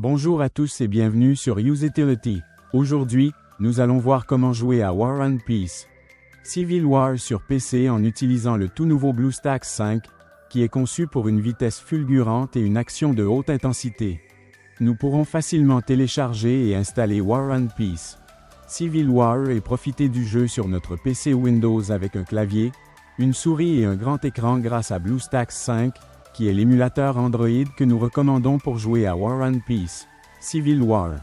Bonjour à tous et bienvenue sur Usability. Aujourd'hui, nous allons voir comment jouer à War and Peace. Civil War sur PC en utilisant le tout nouveau BlueStacks 5, qui est conçu pour une vitesse fulgurante et une action de haute intensité. Nous pourrons facilement télécharger et installer War and Peace. Civil War et profiter du jeu sur notre PC Windows avec un clavier, une souris et un grand écran grâce à BlueStacks 5, qui est l'émulateur Android que nous recommandons pour jouer à War and Peace. Civil War.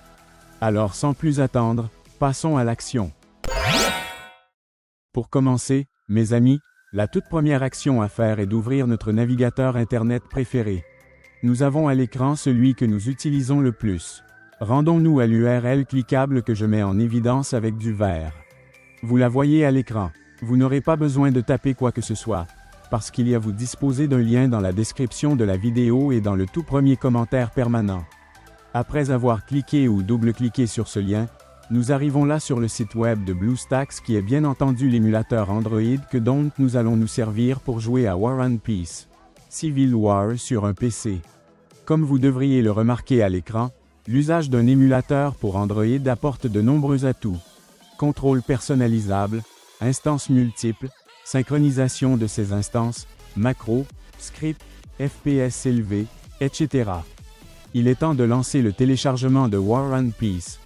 Alors sans plus attendre, passons à l'action. Pour commencer, mes amis, la toute première action à faire est d'ouvrir notre navigateur Internet préféré. Nous avons à l'écran celui que nous utilisons le plus. Rendons-nous à l'URL cliquable que je mets en évidence avec du vert. Vous la voyez à l'écran. Vous n'aurez pas besoin de taper quoi que ce soit, parce qu'il y a vous disposez d'un lien dans la description de la vidéo et dans le tout premier commentaire permanent. Après avoir cliqué ou double-cliqué sur ce lien, nous arrivons là sur le site web de BlueStacks qui est bien entendu l'émulateur Android que dont nous allons nous servir pour jouer à War and Peace. Civil War sur un PC. Comme vous devriez le remarquer à l'écran, l'usage d'un émulateur pour Android apporte de nombreux atouts. Contrôle personnalisable, instances multiples, synchronisation de ces instances, macros, scripts, FPS élevés, etc. Il est temps de lancer le téléchargement de War and Peace.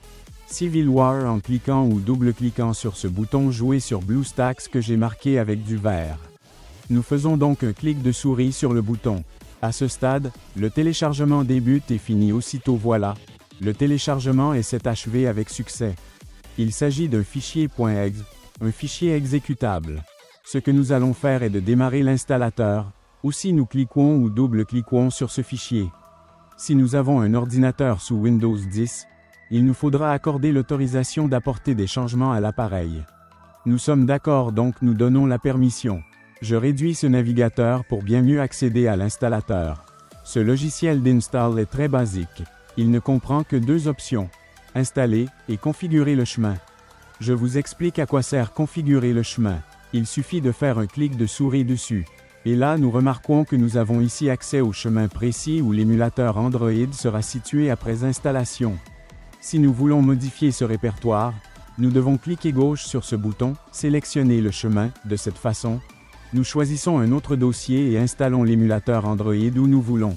Civil War en cliquant ou double-cliquant sur ce bouton Jouer sur BlueStacks que j'ai marqué avec du vert. Nous faisons donc un clic de souris sur le bouton. À ce stade, le téléchargement débute et finit aussitôt voilà. Le téléchargement s'est achevé avec succès. Il s'agit d'un fichier .exe, un fichier exécutable. Ce que nous allons faire est de démarrer l'installateur, ou si nous cliquons ou double-cliquons sur ce fichier. Si nous avons un ordinateur sous Windows 10, il nous faudra accorder l'autorisation d'apporter des changements à l'appareil. Nous sommes d'accord donc nous donnons la permission. Je réduis ce navigateur pour bien mieux accéder à l'installateur. Ce logiciel d'install est très basique. Il ne comprend que deux options, installer et configurer le chemin. Je vous explique à quoi sert configurer le chemin. Il suffit de faire un clic de souris dessus. Et là nous remarquons que nous avons ici accès au chemin précis où l'émulateur Android sera situé après installation. Si nous voulons modifier ce répertoire, nous devons cliquer gauche sur ce bouton, sélectionner le chemin, de cette façon. Nous choisissons un autre dossier et installons l'émulateur Android où nous voulons.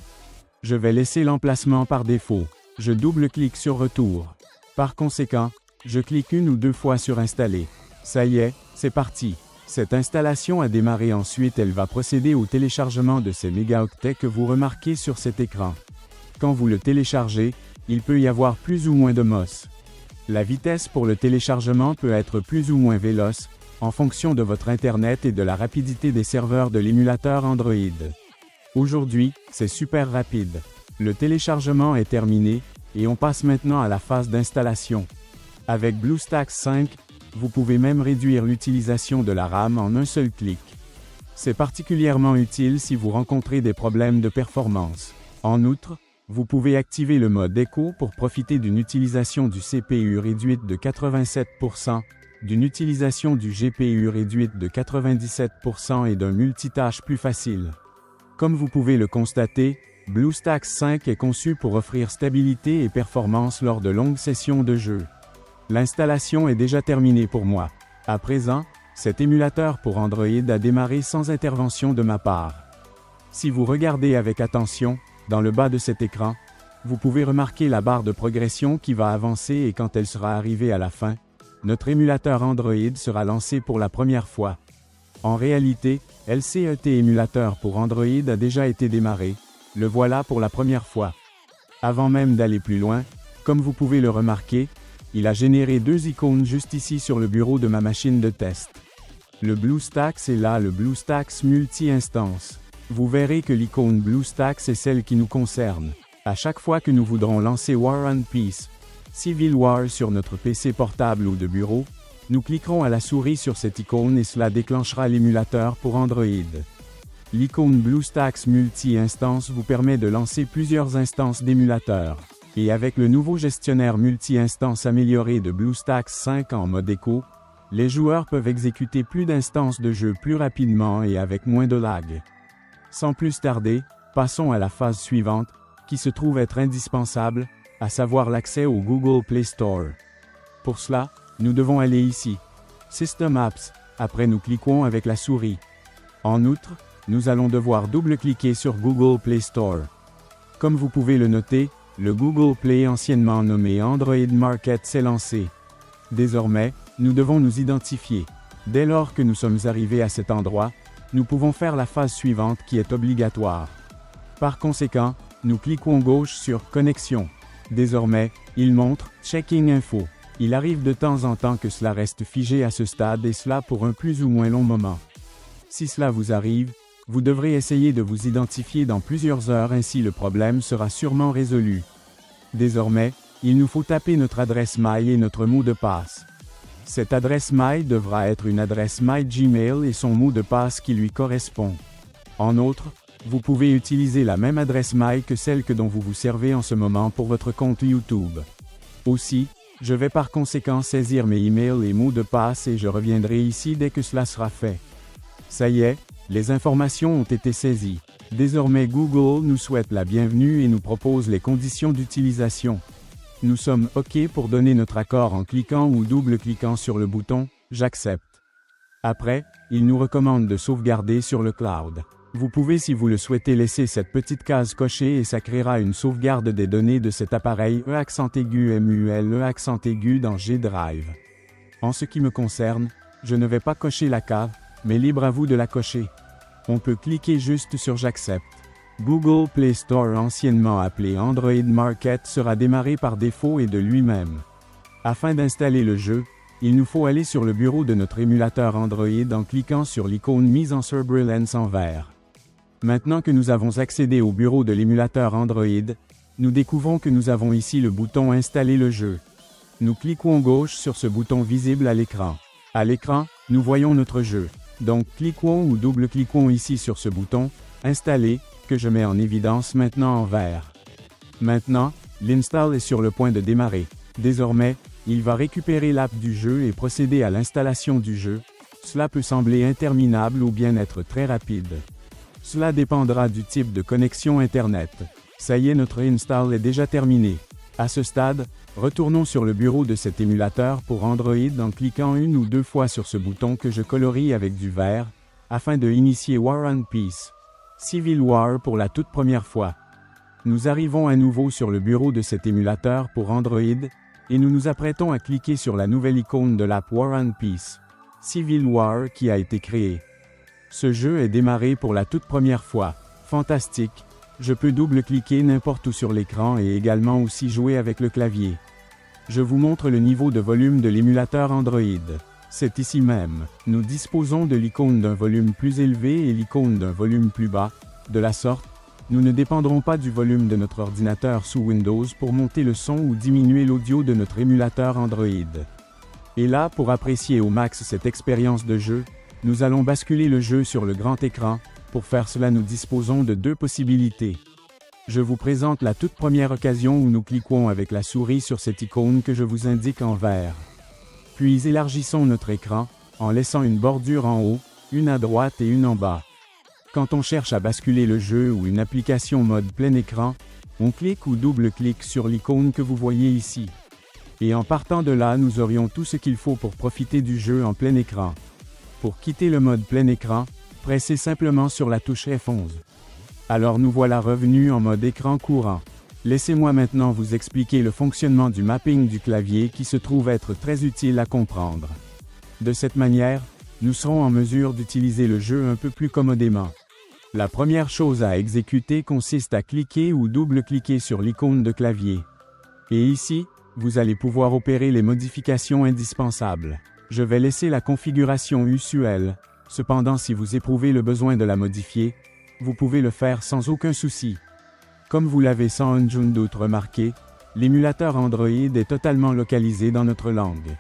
Je vais laisser l'emplacement par défaut. Je double-clique sur Retour. Par conséquent, je clique une ou deux fois sur Installer. Ça y est, c'est parti. Cette installation a démarré ensuite elle va procéder au téléchargement de ces mégaoctets que vous remarquez sur cet écran. Quand vous le téléchargez, il peut y avoir plus ou moins de MOS. La vitesse pour le téléchargement peut être plus ou moins véloce, en fonction de votre Internet et de la rapidité des serveurs de l'émulateur Android. Aujourd'hui, c'est super rapide. Le téléchargement est terminé, et on passe maintenant à la phase d'installation. Avec BlueStacks 5, vous pouvez même réduire l'utilisation de la RAM en un seul clic. C'est particulièrement utile si vous rencontrez des problèmes de performance. En outre, vous pouvez activer le mode Echo pour profiter d'une utilisation du CPU réduite de 87%, d'une utilisation du GPU réduite de 97% et d'un multitâche plus facile. Comme vous pouvez le constater, BlueStacks 5 est conçu pour offrir stabilité et performance lors de longues sessions de jeu. L'installation est déjà terminée pour moi. À présent, cet émulateur pour Android a démarré sans intervention de ma part. Si vous regardez avec attention, dans le bas de cet écran, vous pouvez remarquer la barre de progression qui va avancer et quand elle sera arrivée à la fin, notre émulateur Android sera lancé pour la première fois. En réalité, LCET émulateur pour Android a déjà été démarré, le voilà pour la première fois. Avant même d'aller plus loin, comme vous pouvez le remarquer, il a généré deux icônes juste ici sur le bureau de ma machine de test. Le BlueStacks est là le BlueStacks multi-instance. Vous verrez que l'icône BlueStacks est celle qui nous concerne. À chaque fois que nous voudrons lancer War and Peace, Civil War sur notre PC portable ou de bureau, nous cliquerons à la souris sur cette icône et cela déclenchera l'émulateur pour Android. L'icône BlueStacks multi-instance vous permet de lancer plusieurs instances d'émulateurs. Et avec le nouveau gestionnaire multi-instance amélioré de BlueStacks 5 en mode Echo, les joueurs peuvent exécuter plus d'instances de jeu plus rapidement et avec moins de lag. Sans plus tarder, passons à la phase suivante, qui se trouve être indispensable, à savoir l'accès au Google Play Store. Pour cela, nous devons aller ici. System Apps, après nous cliquons avec la souris. En outre, nous allons devoir double-cliquer sur Google Play Store. Comme vous pouvez le noter, le Google Play anciennement nommé Android Market s'est lancé. Désormais, nous devons nous identifier. Dès lors que nous sommes arrivés à cet endroit, nous pouvons faire la phase suivante qui est obligatoire. Par conséquent, nous cliquons gauche sur Connexion. Désormais, il montre Checking Info. Il arrive de temps en temps que cela reste figé à ce stade et cela pour un plus ou moins long moment. Si cela vous arrive, vous devrez essayer de vous identifier dans plusieurs heures, ainsi le problème sera sûrement résolu. Désormais, il nous faut taper notre adresse mail et notre mot de passe. Cette adresse mail devra être une adresse mail Gmail et son mot de passe qui lui correspond. En outre, vous pouvez utiliser la même adresse mail que celle dont vous vous servez en ce moment pour votre compte YouTube. Aussi, je vais par conséquent saisir mes emails et mots de passe et je reviendrai ici dès que cela sera fait. Ça y est, les informations ont été saisies. Désormais Google nous souhaite la bienvenue et nous propose les conditions d'utilisation. Nous sommes OK pour donner notre accord en cliquant ou double-cliquant sur le bouton « J'accepte ». Après, il nous recommande de sauvegarder sur le cloud. Vous pouvez si vous le souhaitez laisser cette petite case cochée et ça créera une sauvegarde des données de cet appareil MUL dans G Drive. En ce qui me concerne, je ne vais pas cocher la case, mais libre à vous de la cocher. On peut cliquer juste sur J'accepte. Google Play Store anciennement appelé Android Market sera démarré par défaut et de lui-même. Afin d'installer le jeu, il nous faut aller sur le bureau de notre émulateur Android en cliquant sur l'icône mise en surbrillance en vert. Maintenant que nous avons accédé au bureau de l'émulateur Android, nous découvrons que nous avons ici le bouton « Installer le jeu ». Nous cliquons gauche sur ce bouton visible à l'écran. À l'écran, nous voyons notre jeu. Donc cliquons ou double-cliquons ici sur ce bouton « Installer » que je mets en évidence maintenant en vert. Maintenant, l'install est sur le point de démarrer. Désormais, il va récupérer l'app du jeu et procéder à l'installation du jeu. Cela peut sembler interminable ou bien être très rapide. Cela dépendra du type de connexion Internet. Ça y est, notre install est déjà terminé. À ce stade, retournons sur le bureau de cet émulateur pour Android en cliquant une ou deux fois sur ce bouton que je colorie avec du vert, afin de initier War and Peace. Civil War pour la toute première fois. Nous arrivons à nouveau sur le bureau de cet émulateur pour Android, et nous nous apprêtons à cliquer sur la nouvelle icône de l'app War and Peace. Civil War qui a été créé. Ce jeu est démarré pour la toute première fois. Fantastique! Je peux double-cliquer n'importe où sur l'écran et également aussi jouer avec le clavier. Je vous montre le niveau de volume de l'émulateur Android. C'est ici même. Nous disposons de l'icône d'un volume plus élevé et l'icône d'un volume plus bas. De la sorte, nous ne dépendrons pas du volume de notre ordinateur sous Windows pour monter le son ou diminuer l'audio de notre émulateur Android. Et là, pour apprécier au max cette expérience de jeu, nous allons basculer le jeu sur le grand écran. Pour faire cela, nous disposons de deux possibilités. Je vous présente la toute première occasion où nous cliquons avec la souris sur cette icône que je vous indique en vert. Puis élargissons notre écran, en laissant une bordure en haut, une à droite et une en bas. Quand on cherche à basculer le jeu ou une application mode plein écran, on clique ou double-clique sur l'icône que vous voyez ici. Et en partant de là, nous aurions tout ce qu'il faut pour profiter du jeu en plein écran. Pour quitter le mode plein écran, pressez simplement sur la touche F11. Alors nous voilà revenus en mode écran courant. Laissez-moi maintenant vous expliquer le fonctionnement du mapping du clavier qui se trouve être très utile à comprendre. De cette manière, nous serons en mesure d'utiliser le jeu un peu plus commodément. La première chose à exécuter consiste à cliquer ou double-cliquer sur l'icône de clavier. Et ici, vous allez pouvoir opérer les modifications indispensables. Je vais laisser la configuration usuelle. Cependant, si vous éprouvez le besoin de la modifier, vous pouvez le faire sans aucun souci. Comme vous l'avez sans aucun doute remarqué, l'émulateur Android est totalement localisé dans notre langue.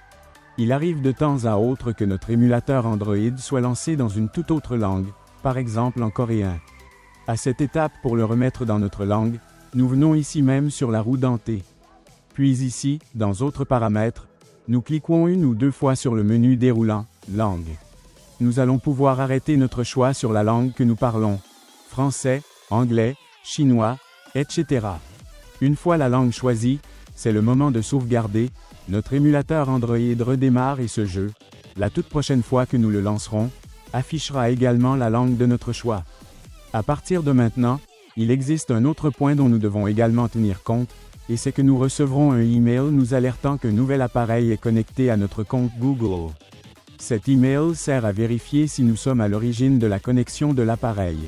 Il arrive de temps à autre que notre émulateur Android soit lancé dans une toute autre langue, par exemple en coréen. À cette étape, pour le remettre dans notre langue, nous venons ici même sur la roue dentée. Puis ici, dans Autres paramètres, nous cliquons une ou deux fois sur le menu déroulant « Langue ». Nous allons pouvoir arrêter notre choix sur la langue que nous parlons, français, anglais, chinois, etc. Une fois la langue choisie, C'est le moment de sauvegarder. Notre émulateur Android redémarre et ce jeu, la toute prochaine fois que nous le lancerons, affichera également la langue de notre choix. À partir de maintenant, il existe un autre point dont nous devons également tenir compte, et c'est que nous recevrons un email nous alertant qu'un nouvel appareil est connecté à notre compte Google. Cet email sert à vérifier si nous sommes à l'origine de la connexion de l'appareil.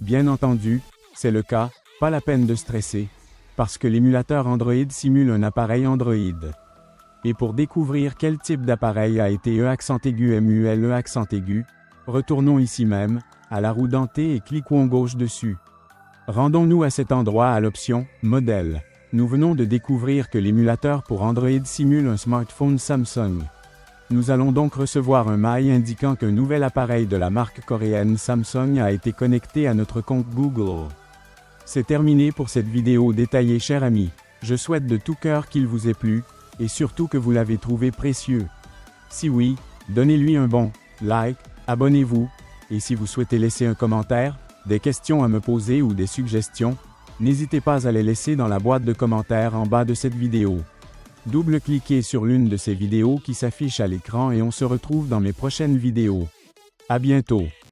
Bien entendu, c'est le cas, pas la peine de stresser, parce que l'émulateur Android simule un appareil Android. Et pour découvrir quel type d'appareil a été MULE, retournons ici même, à la roue dentée et cliquons gauche dessus. Rendons-nous à cet endroit à l'option « Modèle ». Nous venons de découvrir que l'émulateur pour Android simule un smartphone Samsung. Nous allons donc recevoir un mail indiquant qu'un nouvel appareil de la marque coréenne Samsung a été connecté à notre compte Google. C'est terminé pour cette vidéo détaillée, chers amis. Je souhaite de tout cœur qu'il vous ait plu, et surtout que vous l'avez trouvé précieux. Si oui, donnez-lui un bon like, abonnez-vous, et si vous souhaitez laisser un commentaire, des questions à me poser ou des suggestions, n'hésitez pas à les laisser dans la boîte de commentaires en bas de cette vidéo. Double-cliquez sur l'une de ces vidéos qui s'affiche à l'écran et on se retrouve dans mes prochaines vidéos. À bientôt.